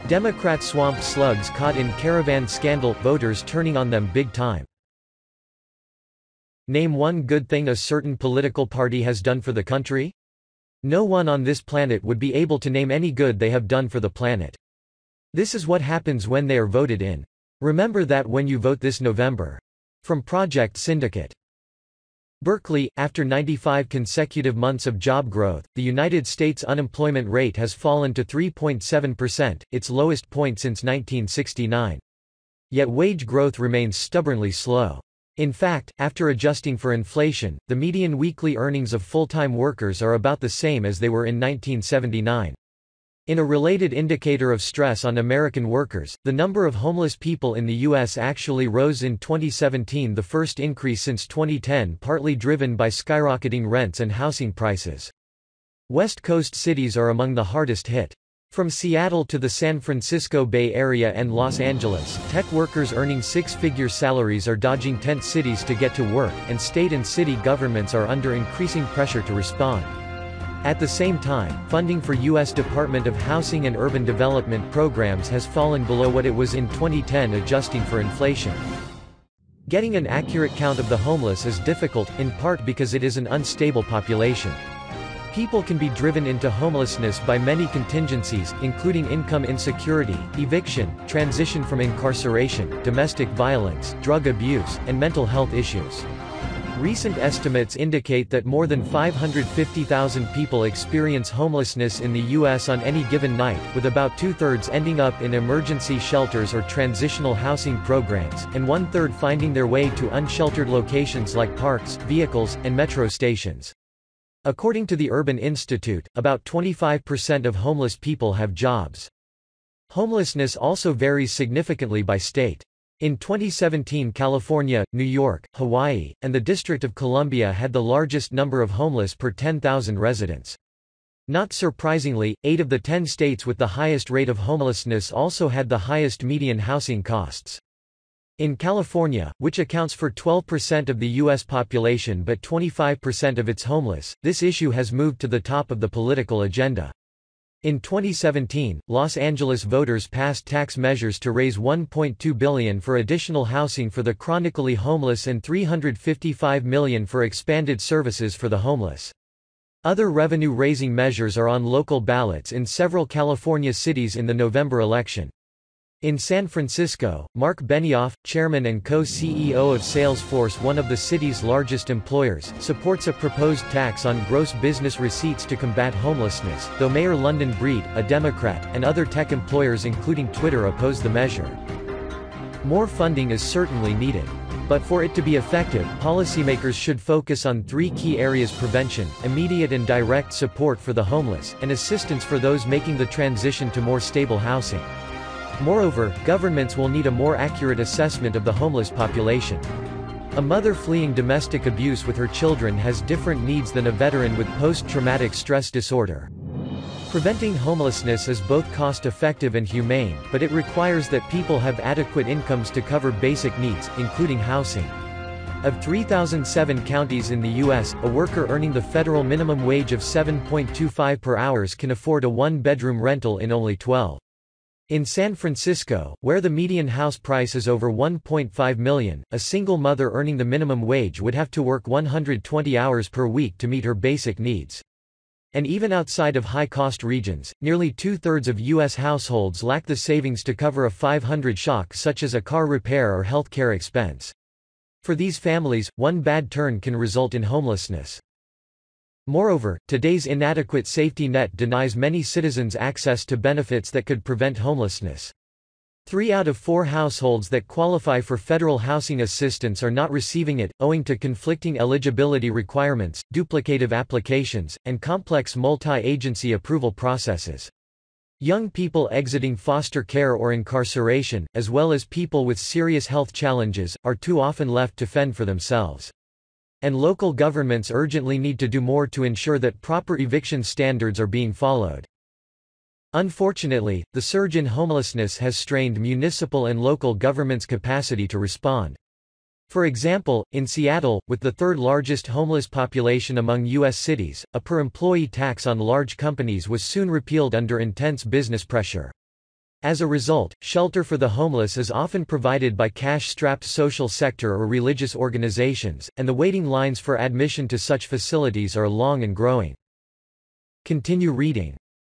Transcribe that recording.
Democrat swamp slugs caught in Caravan scandal, voters turning on them big time. Name one good thing a certain political party has done for the country? No one on this planet would be able to name any good they have done for the planet. This is what happens when they are voted in. Remember that when you vote this November. From Project Syndicate. Berkeley, after 95 consecutive months of job growth, the United States unemployment rate has fallen to 3.7%, its lowest point since 1969. Yet wage growth remains stubbornly slow. In fact, after adjusting for inflation, the median weekly earnings of full-time workers are about the same as they were in 1979. In a related indicator of stress on American workers, the number of homeless people in the U.S. actually rose in 2017, the first increase since 2010, partly driven by skyrocketing rents and housing prices. West Coast cities are among the hardest hit. From Seattle to the San Francisco Bay Area and Los Angeles, tech workers earning six-figure salaries are dodging tent cities to get to work, and state and city governments are under increasing pressure to respond. At the same time, funding for U.S. Department of Housing and Urban Development programs has fallen below what it was in 2010, adjusting for inflation. Getting an accurate count of the homeless is difficult, in part because it is an unstable population. People can be driven into homelessness by many contingencies, including income insecurity, eviction, transition from incarceration, domestic violence, drug abuse, and mental health issues. Recent estimates indicate that more than 550,000 people experience homelessness in the U.S. on any given night, with about two-thirds ending up in emergency shelters or transitional housing programs, and one-third finding their way to unsheltered locations like parks, vehicles, and metro stations. According to the Urban Institute, about 25% of homeless people have jobs. Homelessness also varies significantly by state. In 2017, California, New York, Hawaii, and the District of Columbia had the largest number of homeless per 10,000 residents. Not surprisingly, 8 of the 10 states with the highest rate of homelessness also had the highest median housing costs. In California, which accounts for 12% of the U.S. population but 25% of its homeless, this issue has moved to the top of the political agenda. In 2017, Los Angeles voters passed tax measures to raise $1.2 billion for additional housing for the chronically homeless and $355 million for expanded services for the homeless. Other revenue-raising measures are on local ballots in several California cities in the November election. In San Francisco, Mark Benioff, chairman and co-CEO of Salesforce, one of the city's largest employers, supports a proposed tax on gross business receipts to combat homelessness, though Mayor London Breed, a Democrat, and other tech employers including Twitter oppose the measure. More funding is certainly needed. But for it to be effective, policymakers should focus on 3 key areas: prevention, immediate and direct support for the homeless, and assistance for those making the transition to more stable housing. Moreover, governments will need a more accurate assessment of the homeless population. A mother fleeing domestic abuse with her children has different needs than a veteran with post-traumatic stress disorder. Preventing homelessness is both cost-effective and humane, but it requires that people have adequate incomes to cover basic needs, including housing. Of 3,007 counties in the U.S., a worker earning the federal minimum wage of $7.25 per hour can afford a one-bedroom rental in only 12. In San Francisco, where the median house price is over $1.5 million, a single mother earning the minimum wage would have to work 120 hours per week to meet her basic needs. And even outside of high-cost regions, nearly two-thirds of U.S. households lack the savings to cover a $500 shock such as a car repair or health care expense. For these families, one bad turn can result in homelessness. Moreover, today's inadequate safety net denies many citizens access to benefits that could prevent homelessness. 3 out of 4 households that qualify for federal housing assistance are not receiving it, owing to conflicting eligibility requirements, duplicative applications, and complex multi-agency approval processes. Young people exiting foster care or incarceration, as well as people with serious health challenges, are too often left to fend for themselves. And local governments urgently need to do more to ensure that proper eviction standards are being followed. Unfortunately, the surge in homelessness has strained municipal and local governments' capacity to respond. For example, in Seattle, with the third largest homeless population among U.S. cities, a per-employee tax on large companies was soon repealed under intense business pressure. As a result, shelter for the homeless is often provided by cash-strapped social sector or religious organizations, and the waiting lines for admission to such facilities are long and growing. Continue reading.